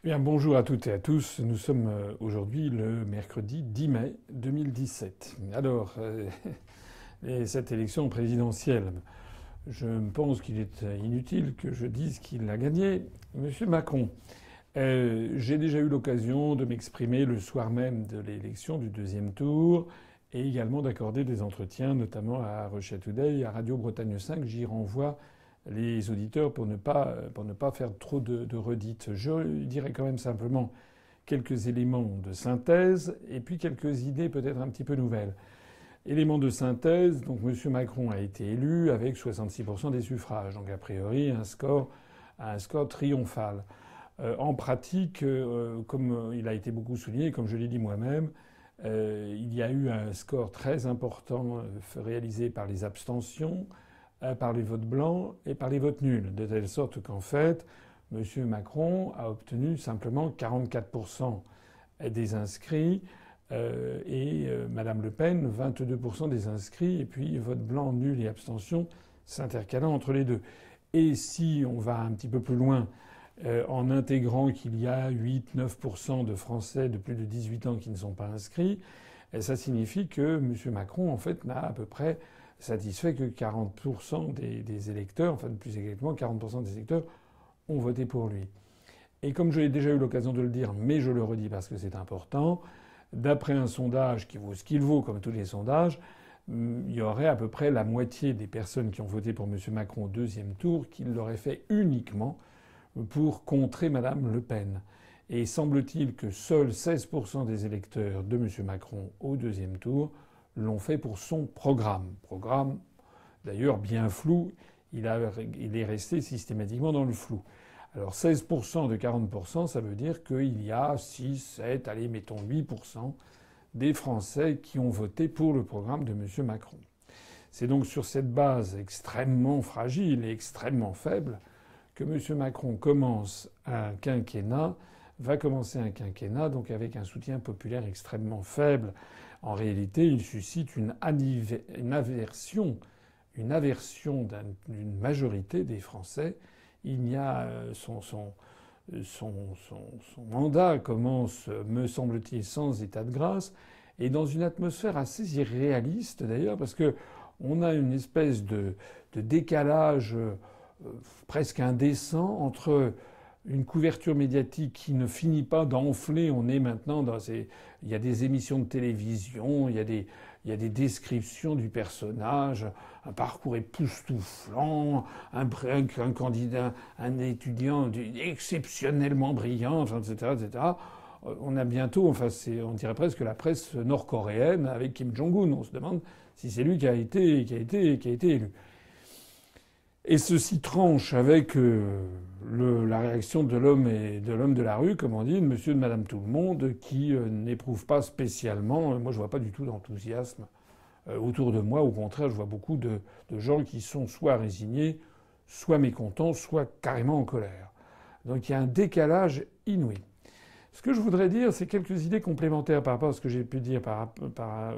Bien, bonjour à toutes et à tous. Nous sommes aujourd'hui le mercredi 10 mai 2017. Alors, et cette élection présidentielle, je pense qu'il est inutile que je dise qu'il a gagné, Monsieur Macron. J'ai déjà eu l'occasion de m'exprimer le soir même de l'élection du deuxième tour et également d'accorder des entretiens, notamment à Russia Today et à Radio Bretagne 5. J'y renvoie les auditeurs pour ne pas faire trop de redites. Je dirais quand même simplement quelques éléments de synthèse et puis quelques idées peut-être un petit peu nouvelles. Éléments de synthèse, donc M. Macron a été élu avec 66% des suffrages, donc a priori un score triomphal. En pratique, comme il a été beaucoup souligné, comme je l'ai dit moi-même, il y a eu un score très important réalisé par les abstentions, par les votes blancs et par les votes nuls, de telle sorte qu'en fait, M. Macron a obtenu simplement 44% des inscrits et Mme Le Pen 22% des inscrits, et puis vote blanc, nul et abstention s'intercalant entre les deux. Et si on va un petit peu plus loin, en intégrant qu'il y a 8-9% de Français de plus de 18 ans qui ne sont pas inscrits, ça signifie que M. Macron, en fait, n'a à peu près satisfait que 40% des électeurs, enfin plus exactement 40% des électeurs, ont voté pour lui. Et comme j'ai déjà eu l'occasion de le dire, mais je le redis parce que c'est important, d'après un sondage qui vaut ce qu'il vaut, comme tous les sondages, il y aurait à peu près la moitié des personnes qui ont voté pour M. Macron au deuxième tour qui l'auraient fait uniquement pour contrer Mme Le Pen. Et semble-t-il que seuls 16% des électeurs de M. Macron au deuxième tour l'ont fait pour son programme. Programme d'ailleurs bien flou. Il est resté systématiquement dans le flou. Alors 16% de 40%, ça veut dire qu'il y a 6, 7, allez, mettons 8% des Français qui ont voté pour le programme de M. Macron. C'est donc sur cette base extrêmement fragile et extrêmement faible que M. Macron va commencer un quinquennat donc avec un soutien populaire extrêmement faible. En réalité, il suscite une aversion d'une majorité des Français. Il y a son mandat commence, me semble-t-il, sans état de grâce et dans une atmosphère assez irréaliste d'ailleurs, parce que on a une espèce de décalage presque indécent entre une couverture médiatique qui ne finit pas d'enfler. On est maintenant il y a des émissions de télévision, il y a des descriptions du personnage, un parcours époustouflant, un candidat, un étudiant exceptionnellement brillant, etc., etc. On a bientôt, on dirait presque la presse nord-coréenne avec Kim Jong-un. On se demande si c'est lui qui a été élu. Et ceci tranche avec la réaction de l'homme de la rue, comme on dit, de monsieur et de madame tout le monde, qui n'éprouvent pas spécialement. Moi, je vois pas du tout d'enthousiasme autour de moi. Au contraire, je vois beaucoup de gens qui sont soit résignés, soit mécontents, soit carrément en colère. Donc il y a un décalage inouï. Ce que je voudrais dire, c'est quelques idées complémentaires par rapport à ce que j'ai pu dire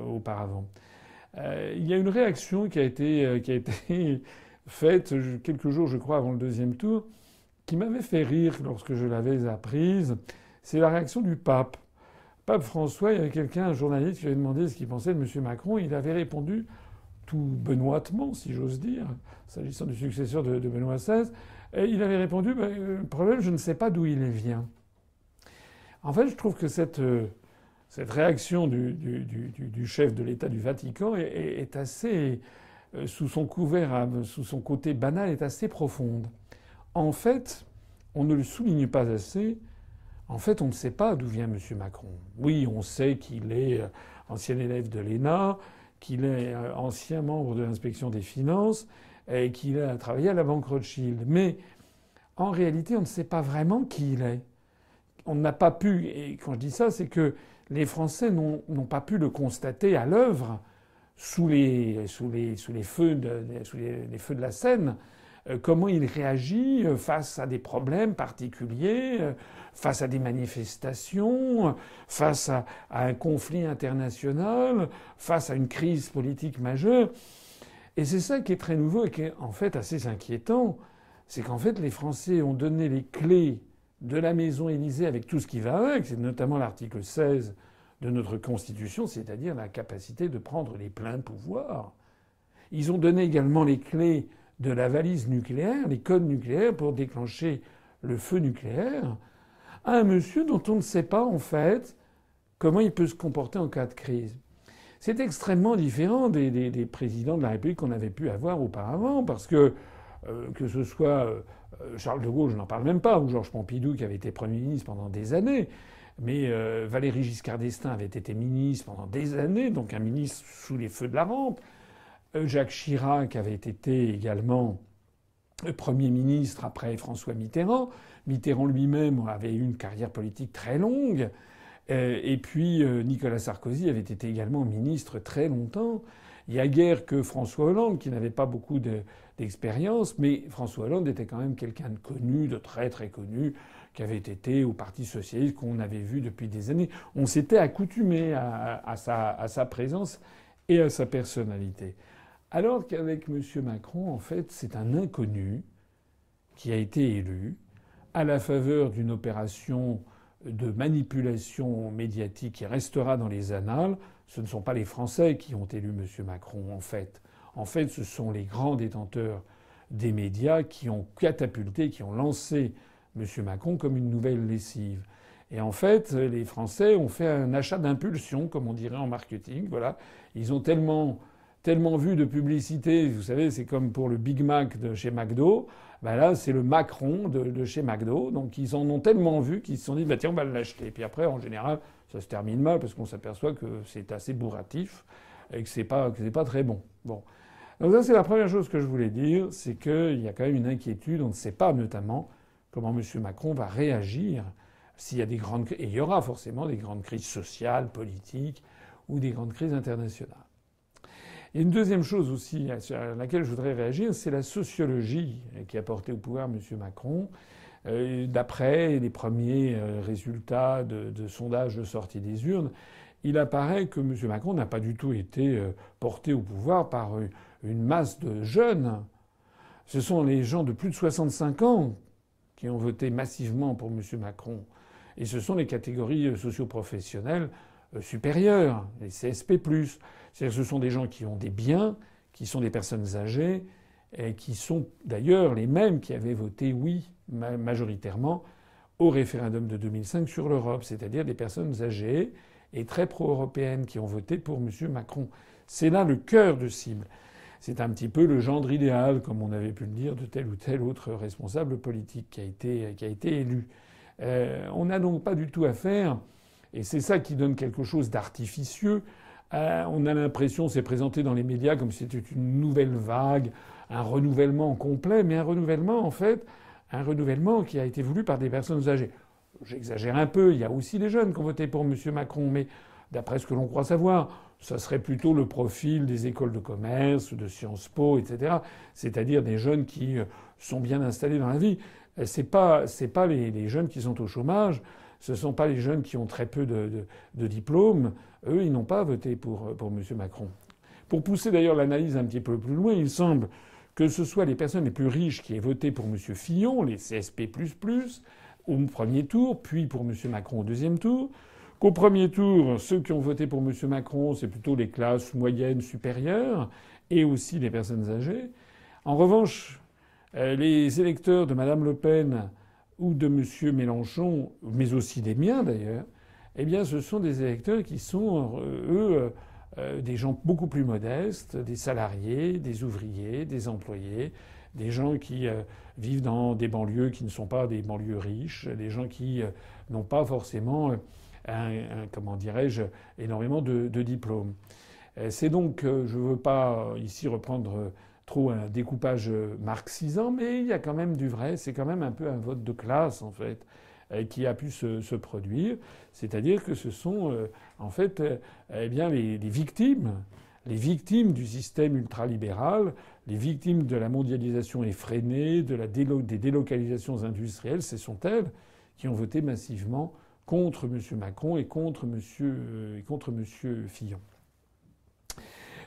auparavant. Il y a une réaction qui a été faite quelques jours, je crois, avant le deuxième tour, qui m'avait fait rire lorsque je l'avais apprise. C'est la réaction du pape. Pape François, il y avait un journaliste, qui lui avait demandé ce qu'il pensait de M. Macron. Il avait répondu, tout benoîtement, si j'ose dire, s'agissant du successeur de Benoît XVI, et il avait répondu, le problème, je ne sais pas d'où il vient. En fait, je trouve que cette réaction du chef de l'État du Vatican est assez, sous son sous son côté banal, est assez profonde. En fait, on ne le souligne pas assez. En fait, on ne sait pas d'où vient M. Macron. Oui, on sait qu'il est ancien élève de l'ENA, qu'il est ancien membre de l'inspection des finances et qu'il a travaillé à la Banque Rothschild. Mais en réalité, on ne sait pas vraiment qui il est. On n'a pas pu, et quand je dis ça, c'est que les Français n'ont pas pu le constater à l'œuvre sous les feux de la scène, comment il réagit face à des problèmes particuliers, face à des manifestations, face à un conflit international, face à une crise politique majeure. Et c'est ça qui est très nouveau et qui est en fait assez inquiétant. C'est qu'en fait les Français ont donné les clés de la maison Élysée avec tout ce qui va avec, c'est notamment l'article 16 de notre Constitution, c'est-à-dire la capacité de prendre les pleins pouvoirs. Ils ont donné également les clés de la valise nucléaire, les codes nucléaires pour déclencher le feu nucléaire, à un monsieur dont on ne sait pas en fait comment il peut se comporter en cas de crise. C'est extrêmement différent des présidents de la République qu'on avait pu avoir auparavant, parce que ce soit Charles de Gaulle, je n'en parle même pas, ou Georges Pompidou qui avait été Premier ministre pendant des années, mais Valéry Giscard d'Estaing avait été ministre pendant des années, donc un ministre sous les feux de la rampe. Jacques Chirac avait été également Premier ministre après François Mitterrand. Mitterrand lui-même avait eu une carrière politique très longue. Et puis Nicolas Sarkozy avait été également ministre très longtemps. Il y a guère que François Hollande, qui n'avait pas beaucoup d'expérience, mais François Hollande était quand même quelqu'un de connu, de très très connu, qui avait été au Parti socialiste, qu'on avait vu depuis des années. On s'était accoutumé à sa présence et à sa personnalité. Alors qu'avec M. Macron, en fait, c'est un inconnu qui a été élu à la faveur d'une opération de manipulation médiatique qui restera dans les annales. Ce ne sont pas les Français qui ont élu M. Macron, en fait. En fait, ce sont les grands détenteurs des médias qui ont catapulté, qui ont lancé M. Macron comme une nouvelle lessive. Et en fait, les Français ont fait un achat d'impulsion, comme on dirait en marketing. Voilà. Ils ont tellement vu de publicité, vous savez, c'est comme pour le Big Mac de chez McDo. Ben là, c'est le Macron de chez McDo. Donc ils en ont tellement vu qu'ils se sont dit, bah tiens, on va l'acheter. Et puis après, en général, ça se termine mal parce qu'on s'aperçoit que c'est assez bourratif et que c'est pas très bon. Bon. Donc ça, c'est la première chose que je voulais dire, c'est qu'il y a quand même une inquiétude. On ne sait pas notamment comment M. Macron va réagir s'il y a des grandes crises. Et il y aura forcément des grandes crises sociales, politiques ou des grandes crises internationales. Et une deuxième chose aussi à laquelle je voudrais réagir, c'est la sociologie qui a porté au pouvoir M. Macron. D'après les premiers résultats de sondages de sortie des urnes, il apparaît que M. Macron n'a pas du tout été porté au pouvoir par une masse de jeunes. Ce sont les gens de plus de 65 ans qui ont voté massivement pour M. Macron. Et ce sont les catégories socio-professionnelles supérieures, les CSP+. C'est-à-dire que ce sont des gens qui ont des biens, qui sont des personnes âgées, et qui sont d'ailleurs les mêmes qui avaient voté oui majoritairement au référendum de 2005 sur l'Europe, c'est-à-dire des personnes âgées et très pro-européennes qui ont voté pour M. Macron. C'est là le cœur de cible. C'est un petit peu le gendre idéal, comme on avait pu le dire, de tel ou tel autre responsable politique qui a été élu. On n'a donc pas du tout affaire, et c'est ça qui donne quelque chose d'artificieux. On a l'impression, c'est présenté dans les médias comme si c'était une nouvelle vague, un renouvellement complet, mais un renouvellement, en fait, un renouvellement qui a été voulu par des personnes âgées. J'exagère un peu, il y a aussi des jeunes qui ont voté pour M. Macron, mais d'après ce que l'on croit savoir, ça serait plutôt le profil des écoles de commerce, de Sciences Po, etc. C'est-à-dire des jeunes qui sont bien installés dans la vie. C'est pas les jeunes qui sont au chômage, ce sont pas les jeunes qui ont très peu de diplômes. Eux, ils n'ont pas voté pour M. Macron. Pour pousser d'ailleurs l'analyse un petit peu plus loin, il semble que ce soit les personnes les plus riches qui aient voté pour M. Fillon, les CSP++, au premier tour, puis pour M. Macron au deuxième tour. Qu'au premier tour, ceux qui ont voté pour M. Macron, c'est plutôt les classes moyennes supérieures et aussi les personnes âgées. En revanche, les électeurs de Mme Le Pen ou de M. Mélenchon, mais aussi des miens d'ailleurs, eh bien ce sont des électeurs qui sont, eux, des gens beaucoup plus modestes, des salariés, des ouvriers, des employés, des gens qui vivent dans des banlieues qui ne sont pas des banlieues riches, des gens qui n'ont pas forcément comment dirais-je, énormément de diplômes. C'est donc, je ne veux pas ici reprendre trop un découpage marxisant, mais il y a quand même du vrai. C'est quand même un peu un vote de classe, en fait, qui a pu se produire. C'est-à-dire que ce sont, en fait, eh bien, les victimes du système ultralibéral, les victimes de la mondialisation effrénée, des délocalisations industrielles, ce sont elles qui ont voté massivement contre M. Macron et contre M. Fillon.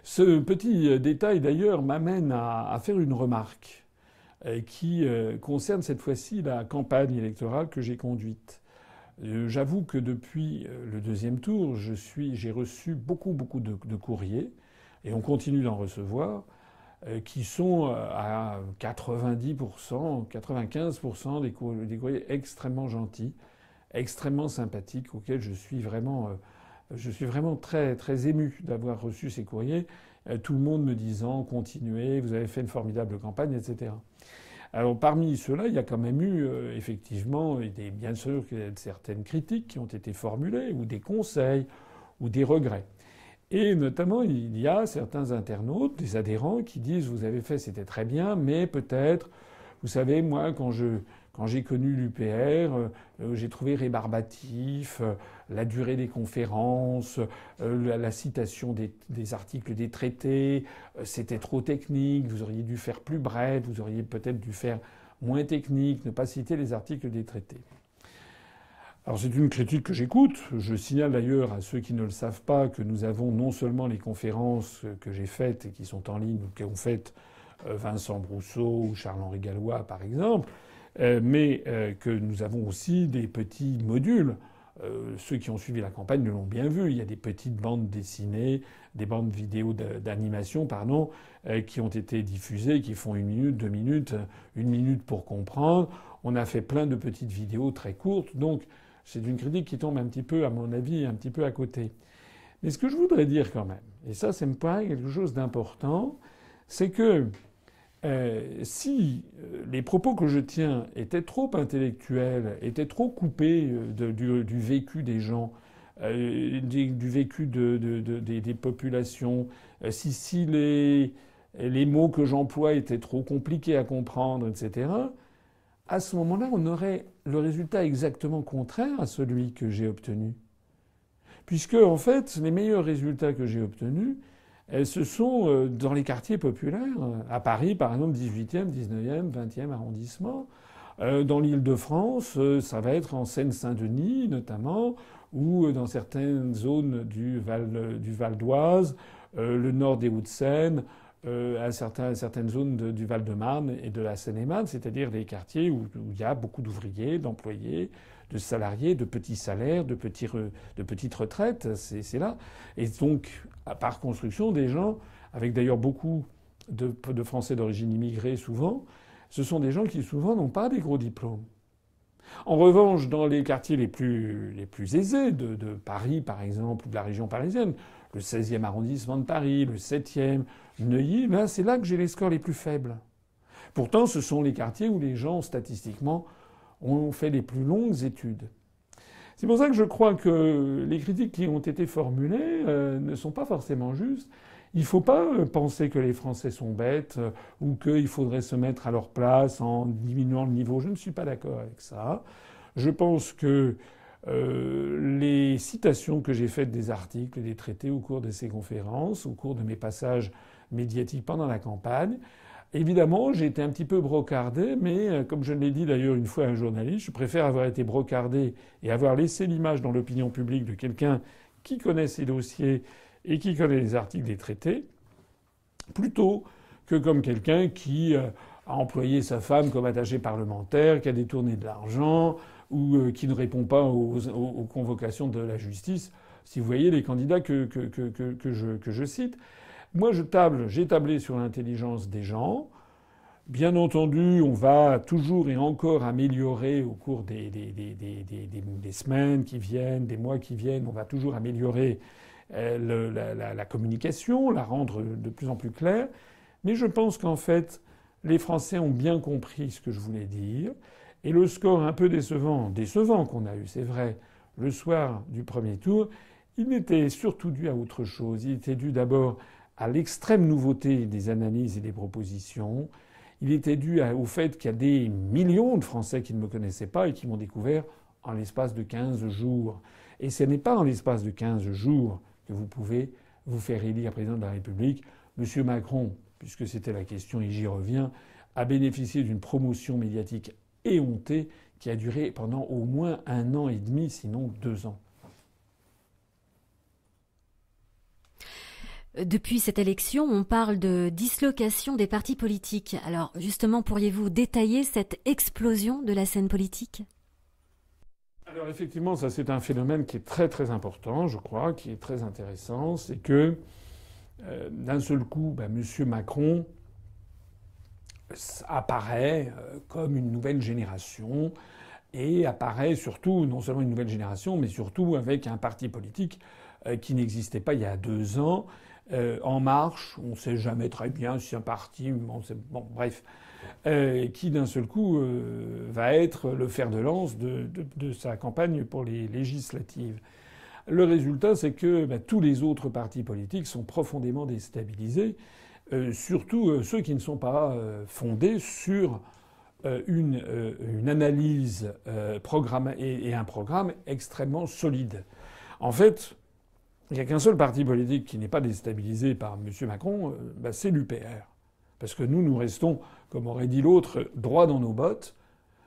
Ce petit détail, d'ailleurs, m'amène à faire une remarque. qui concerne cette fois-ci la campagne électorale que j'ai conduite. J'avoue que depuis le deuxième tour, j'ai reçu beaucoup de courriers, et on continue d'en recevoir, qui sont à 90%, 95% des courriers extrêmement gentils, extrêmement sympathiques, auxquels je suis vraiment très, très ému d'avoir reçu ces courriers. Tout le monde me disant continuez, vous avez fait une formidable campagne, etc. Alors parmi ceux-là, il y a quand même eu effectivement bien sûr certaines critiques qui ont été formulées, ou des conseils, ou des regrets. Et notamment, il y a certains internautes, des adhérents, qui disent vous avez fait, c'était très bien, mais peut-être, vous savez, moi, quand j'ai connu l'UPR, j'ai trouvé rébarbatif la durée des conférences, la citation des articles des traités, c'était trop technique, vous auriez dû faire plus bref, vous auriez peut-être dû faire moins technique, ne pas citer les articles des traités. Alors c'est une critique que j'écoute. Je signale d'ailleurs à ceux qui ne le savent pas que nous avons non seulement les conférences que j'ai faites et qui sont en ligne ou qu'ont faites Vincent Brousseau ou Charles-Henri Gallois par exemple, mais que nous avons aussi des petits modules. Ceux qui ont suivi la campagne l'ont bien vu. Il y a des petites bandes dessinées, des bandes vidéo d'animation, pardon, qui ont été diffusées, qui font 1 minute, 2 minutes, 1 minute pour comprendre. On a fait plein de petites vidéos très courtes. Donc, c'est une critique qui tombe un petit peu, à mon avis, un petit peu à côté. Mais ce que je voudrais dire quand même, et ça me paraît quelque chose d'important, c'est que si les propos que je tiens étaient trop intellectuels, étaient trop coupés du vécu des gens, du vécu des populations, si les mots que j'emploie étaient trop compliqués à comprendre, etc., à ce moment-là, on aurait le résultat exactement contraire à celui que j'ai obtenu. Puisque, en fait, les meilleurs résultats que j'ai obtenus, ce sont dans les quartiers populaires. À Paris, par exemple, 18e, 19e, 20e arrondissement. Dans l'Île-de-France, ça va être en Seine-Saint-Denis, notamment, ou dans certaines zones du Val d'Oise, le nord des Hauts-de-Seine, à certaines zones du Val-de-Marne et de la Seine-et-Marne, c'est-à-dire des quartiers où il y a beaucoup d'ouvriers, d'employés, de salariés, de petits salaires, de petites retraites, c'est là. Et donc, par construction, des gens, avec d'ailleurs beaucoup de Français d'origine immigrée souvent, ce sont des gens qui souvent n'ont pas des gros diplômes. En revanche, dans les quartiers les plus aisés de Paris, par exemple, ou de la région parisienne, le 16e arrondissement de Paris, le 7e, Neuilly, là, c'est là que j'ai les scores les plus faibles. Pourtant, ce sont les quartiers où les gens, statistiquement, ont fait les plus longues études. C'est pour ça que je crois que les critiques qui ont été formulées ne sont pas forcément justes. Il ne faut pas penser que les Français sont bêtes ou qu'il faudrait se mettre à leur place en diminuant le niveau. Je ne suis pas d'accord avec ça. Je pense que les citations que j'ai faites des articles et des traités au cours de ces conférences, au cours de mes passages médiatiques pendant la campagne, évidemment, j'ai été un petit peu brocardé, mais comme je l'ai dit d'ailleurs une fois à un journaliste, je préfère avoir été brocardé et avoir laissé l'image dans l'opinion publique de quelqu'un qui connaît ces dossiers et qui connaît les articles des traités, plutôt que comme quelqu'un qui a employé sa femme comme attachée parlementaire, qui a détourné de l'argent ou qui ne répond pas aux convocations de la justice. Si vous voyez les candidats que je cite. Moi, j'ai tablé sur l'intelligence des gens. Bien entendu, on va toujours et encore améliorer au cours des semaines qui viennent, des mois qui viennent. On va toujours améliorer la communication, la rendre de plus en plus claire. Mais je pense qu'en fait, les Français ont bien compris ce que je voulais dire. Et le score un peu décevant qu'on a eu, c'est vrai, le soir du premier tour, il était surtout dû à autre chose. Il était dû d'abord à l'extrême nouveauté des analyses et des propositions. Il était dû au fait qu'il y a des millions de Français qui ne me connaissaient pas et qui m'ont découvert en l'espace de 15 jours. Et ce n'est pas en l'espace de 15 jours que vous pouvez vous faire élire président de la République. Monsieur Macron, puisque c'était la question et j'y reviens, a bénéficié d'une promotion médiatique éhontée qui a duré pendant au moins 1 an et demi, sinon 2 ans. Depuis cette élection, on parle de dislocation des partis politiques. Alors justement, pourriez-vous détailler cette explosion de la scène politique ? Alors effectivement, ça c'est un phénomène qui est très très important, je crois, qui est très intéressant. C'est que d'un seul coup, M. Macron apparaît comme une nouvelle génération et apparaît surtout, non seulement une nouvelle génération, mais surtout avec un parti politique qui n'existait pas il y a 2 ans. En Marche, on ne sait jamais très bien si un parti, bon bref, qui d'un seul coup va être le fer de lance de sa campagne pour les législatives. Le résultat, c'est que tous les autres partis politiques sont profondément déstabilisés, surtout ceux qui ne sont pas fondés sur une analyse et un programme extrêmement solide. En fait, il n'y a qu'un seul parti politique qui n'est pas déstabilisé par M. Macron, c'est l'UPR. Parce que nous restons, comme aurait dit l'autre, droit dans nos bottes,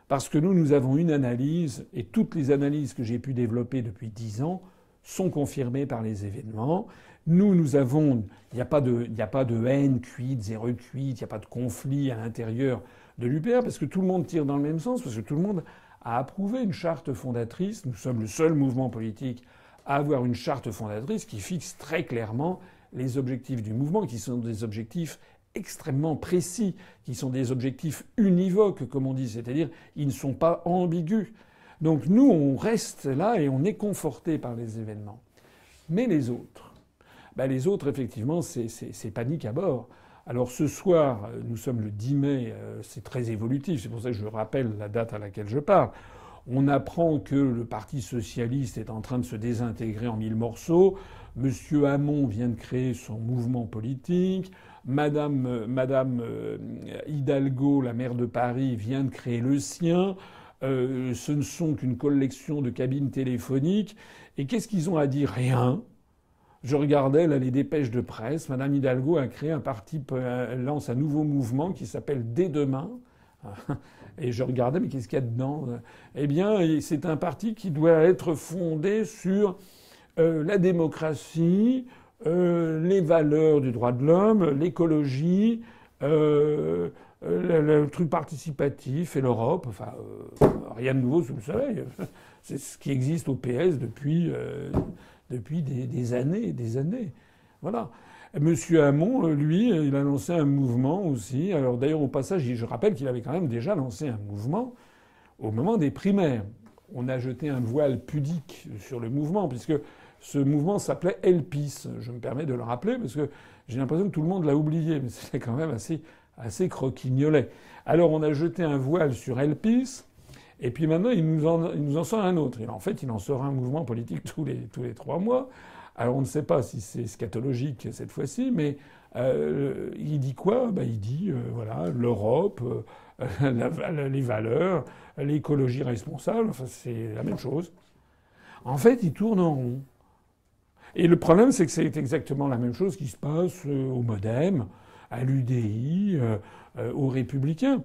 parce que nous avons une analyse, et toutes les analyses que j'ai pu développer depuis 10 ans sont confirmées par les événements. Nous avons... Il n'y a pas de haine cuite, zéro cuite, il n'y a pas de conflit à l'intérieur de l'UPR, parce que tout le monde tire dans le même sens, parce que tout le monde a approuvé une charte fondatrice. Nous sommes le seul mouvement politique à avoir une charte fondatrice qui fixe très clairement les objectifs du mouvement, qui sont des objectifs extrêmement précis, qui sont des objectifs univoques, comme on dit, c'est-à-dire ils ne sont pas ambigus. Donc nous, on reste là et on est conforté par les événements. Mais les autres, effectivement, c'est panique à bord. Alors ce soir, nous sommes le 10 mai, c'est très évolutif, c'est pour ça que je rappelle la date à laquelle je parle. On apprend que le Parti socialiste est en train de se désintégrer en 1000 morceaux. Monsieur Hamon vient de créer son mouvement politique. Madame Hidalgo, la maire de Paris, vient de créer le sien. Ce ne sont qu'une collection de cabines téléphoniques. Et qu'est-ce qu'ils ont à dire ? Rien. Je regardais là les dépêches de presse. Madame Hidalgo a créé un parti, elle lance un nouveau mouvement qui s'appelle Dès demain. Et je regardais, mais qu'est-ce qu'il y a dedans ? Eh bien, c'est un parti qui doit être fondé sur la démocratie, les valeurs du droit de l'homme, l'écologie, le truc participatif et l'Europe. Enfin, rien de nouveau sous le soleil. C'est ce qui existe au PS depuis des années et des années. Voilà. Monsieur Hamon, lui, il a lancé un mouvement aussi. Alors d'ailleurs, au passage, je rappelle qu'il avait quand même déjà lancé un mouvement au moment des primaires. On a jeté un voile pudique sur le mouvement, puisque ce mouvement s'appelait Elpis. Je me permets de le rappeler, parce que j'ai l'impression que tout le monde l'a oublié, mais c'était quand même assez croquignolet. Alors on a jeté un voile sur Elpis, et puis maintenant il nous en sort un autre. Et en fait, il en sort un mouvement politique tous les 3 mois. Alors on ne sait pas si c'est scatologique cette fois-ci, mais il dit quoi ? Il dit voilà, l'Europe, les valeurs, l'écologie responsable. Enfin, c'est la même chose. En fait, il tourne en rond. Et le problème, c'est que c'est exactement la même chose qui se passe au MoDem, à l'UDI, aux Républicains.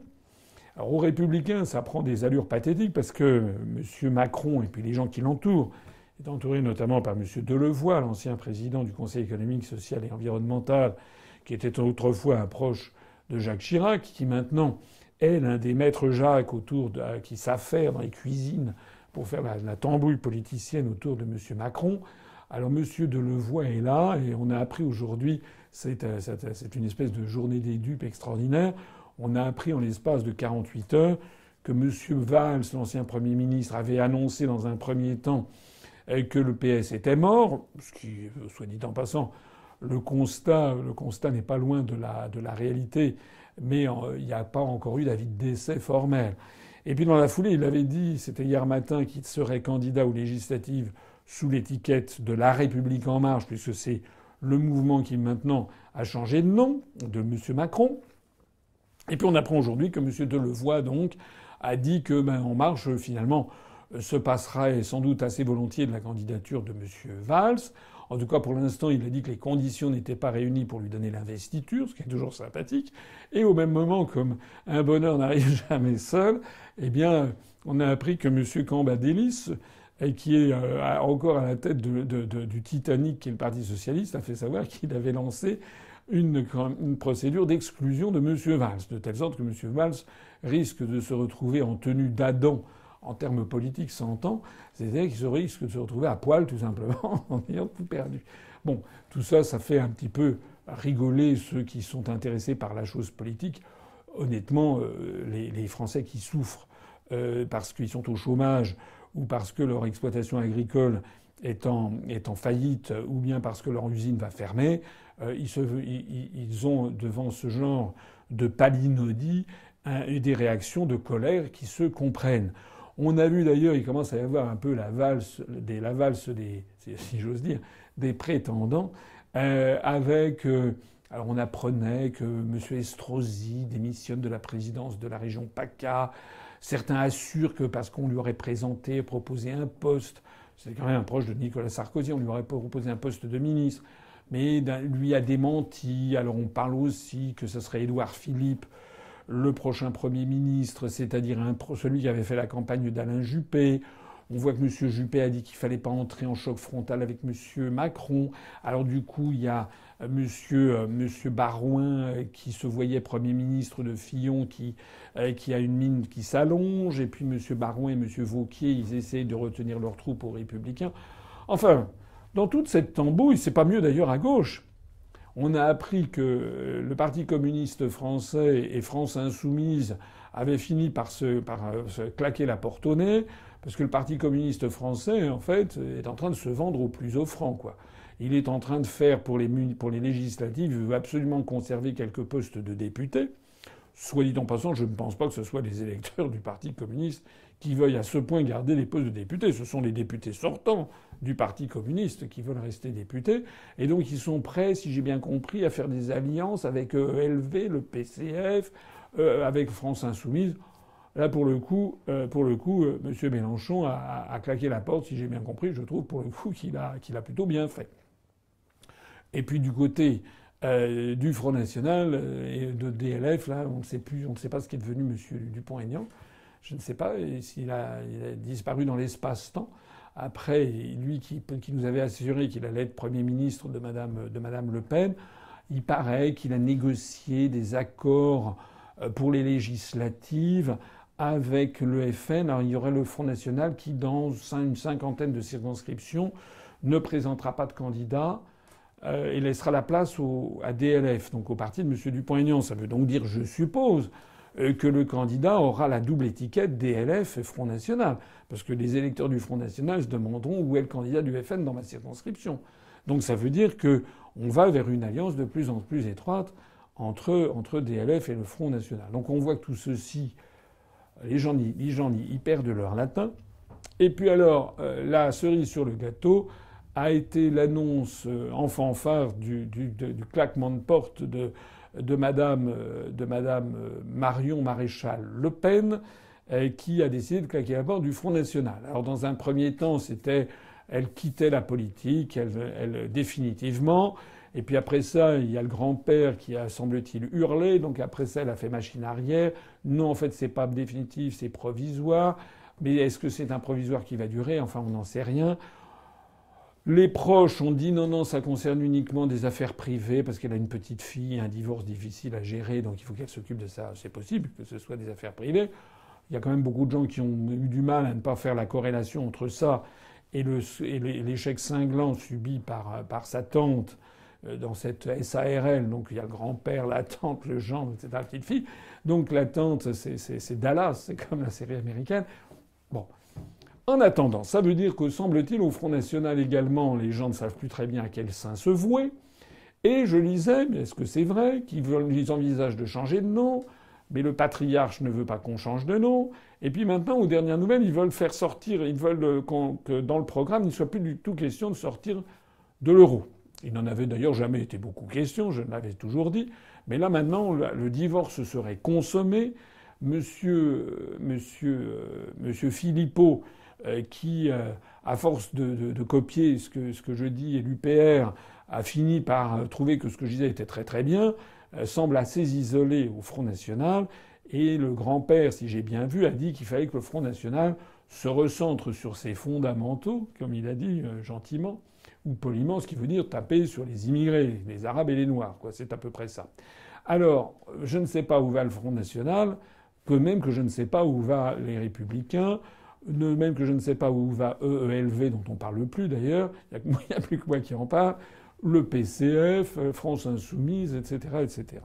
Alors aux Républicains, ça prend des allures pathétiques parce que M. Macron et puis les gens qui l'entourent, est entouré notamment par M. Delevoye, l'ancien président du Conseil économique, social et environnemental, qui était autrefois un proche de Jacques Chirac, qui maintenant est l'un des maîtres Jacques qui s'affaire dans les cuisines pour faire la tambouille politicienne autour de M. Macron. Alors M. Delevoye est là et on a appris aujourd'hui, c'est une espèce de journée des dupes extraordinaire, on a appris en l'espace de 48 heures que M. Valls, l'ancien Premier ministre, avait annoncé dans un premier temps que le PS était mort, ce qui, soit dit en passant, le constat n'est pas loin de la réalité, mais il n'y a pas encore eu d'avis de décès formel. Et puis dans la foulée, il avait dit, c'était hier matin, qu'il serait candidat aux législatives sous l'étiquette de La République En Marche, puisque c'est le mouvement qui maintenant a changé de nom, de M. Macron. Et puis on apprend aujourd'hui que M. Delevoye, donc, a dit que En Marche, finalement, se passerait sans doute assez volontiers de la candidature de M. Valls. En tout cas, pour l'instant, il a dit que les conditions n'étaient pas réunies pour lui donner l'investiture, ce qui est toujours sympathique. Et au même moment, comme un bonheur n'arrive jamais seul, eh bien, on a appris que M. Cambadélis et qui est encore à la tête du Titanic, qui est le Parti socialiste, a fait savoir qu'il avait lancé une procédure d'exclusion de M. Valls, de telle sorte que M. Valls risque de se retrouver en tenue d'Adam en termes politiques 100 ans, c'est-à-dire qu'il risque de se retrouver à poil tout simplement en ayant tout perdu. Bon, tout ça, ça fait un petit peu rigoler ceux qui sont intéressés par la chose politique. Honnêtement, les Français qui souffrent parce qu'ils sont au chômage ou parce que leur exploitation agricole est en faillite ou bien parce que leur usine va fermer, ils ont devant ce genre de palinodie des réactions de colère qui se comprennent. On a vu d'ailleurs, il commence à y avoir un peu la valse des, si j'ose dire, des prétendants, avec. Alors on apprenait que M. Estrosi démissionne de la présidence de la région PACA. Certains assurent que parce qu'on lui aurait proposé un poste, c'est quand même un proche de Nicolas Sarkozy, on lui aurait proposé un poste de ministre, mais lui a démenti. Alors on parle aussi que ce serait Édouard Philippe, le prochain Premier ministre, c'est-à-dire celui qui avait fait la campagne d'Alain Juppé. On voit que M. Juppé a dit qu'il fallait pas entrer en choc frontal avec M. Macron. Alors du coup, il y a M. Barouin qui se voyait Premier ministre de Fillon qui a une mine qui s'allonge. Et puis M. Barouin et M. Wauquiez, ils essayent de retenir leurs troupes aux Républicains. Enfin, dans toute cette tambouille, c'est pas mieux d'ailleurs à gauche. On a appris que le Parti communiste français et France insoumise avaient fini par se claquer la porte au nez, parce que le Parti communiste français, en fait, est en train de se vendre au plus offrant, quoi. Il est en train de faire pour les législatives, il veut absolument conserver quelques postes de députés. Soit dit en passant, je ne pense pas que ce soit les électeurs du Parti communiste qui veuillent à ce point garder les postes de députés. Ce sont les députés sortants du Parti communiste qui veulent rester députés. Et donc ils sont prêts, si j'ai bien compris, à faire des alliances avec ELV, le PCF, avec France Insoumise. Là, pour le coup, M. Mélenchon a claqué la porte, si j'ai bien compris. Je trouve, pour le coup, qu'il a plutôt bien fait. Et puis du côté du Front National et de DLF, là, on ne sait pas ce qu'est devenu M. Dupont-Aignan. Je ne sais pas s'il a disparu dans l'espace-temps. Après, lui qui nous avait assuré qu'il allait être Premier ministre de Madame Le Pen, il paraît qu'il a négocié des accords pour les législatives avec le FN. Alors il y aurait le Front National qui, dans une cinquantaine de circonscriptions, ne présentera pas de candidat et laissera la place à DLF, donc au parti de M. Dupont-Aignan. Ça veut donc dire, je suppose, que le candidat aura la double étiquette DLF et Front National. Parce que les électeurs du Front National se demanderont où est le candidat du FN dans ma circonscription. Donc ça veut dire qu'on va vers une alliance de plus en plus étroite entre DLF et le Front National. Donc on voit que tout ceci, les gens y perdent leur latin. Et puis alors, la cerise sur le gâteau a été l'annonce en fanfare du claquement de porte de Madame Marion Maréchal Le Pen, qui a décidé de claquer la porte du Front National. Alors dans un premier temps, elle quittait la politique, elle définitivement. Et puis après ça, il y a le grand-père qui a, semble-t-il, hurlé. Donc après ça, elle a fait machine arrière. Non, en fait, c'est pas définitif, c'est provisoire. Mais est-ce que c'est un provisoire qui va durer? Enfin, on n'en sait rien. Les proches ont dit non, ça concerne uniquement des affaires privées parce qu'elle a une petite fille, un divorce difficile à gérer, donc il faut qu'elle s'occupe de ça. C'est possible que ce soit des affaires privées. Il y a quand même beaucoup de gens qui ont eu du mal à ne pas faire la corrélation entre ça et l'échec cinglant subi par sa tante dans cette SARL. Donc il y a le grand-père, la tante, le gendre, etc., la petite fille. Donc la tante, c'est Dallas, c'est comme la série américaine. Bon. En attendant, ça veut dire que, semble-t-il, au Front National également, les gens ne savent plus très bien à quel sein se vouer. Et je lisais, mais est-ce que c'est vrai, qu'ils envisagent de changer de nom, mais le patriarche ne veut pas qu'on change de nom. Et puis maintenant, aux dernières nouvelles, ils veulent faire sortir, ils veulent que dans le programme, il ne soit plus du tout question de sortir de l'euro. Il n'en avait d'ailleurs jamais été beaucoup question, je l'avais toujours dit. Mais là maintenant, le divorce serait consommé. Monsieur Philippot, qui, à force de copier ce que je dis et l'UPR, a fini par trouver que ce que je disais était très très bien, semble assez isolé au Front National. Et le grand-père, si j'ai bien vu, a dit qu'il fallait que le Front National se recentre sur ses fondamentaux, comme il a dit gentiment, ou poliment, ce qui veut dire taper sur les immigrés, les Arabes et les Noirs, quoi. C'est à peu près ça. Alors, je ne sais pas où va le Front National, que même que je ne sais pas où va les Républicains, même que je ne sais pas où va EELV, dont on parle plus d'ailleurs, il n'y a plus que moi qui en parle, le PCF, France Insoumise, etc., etc.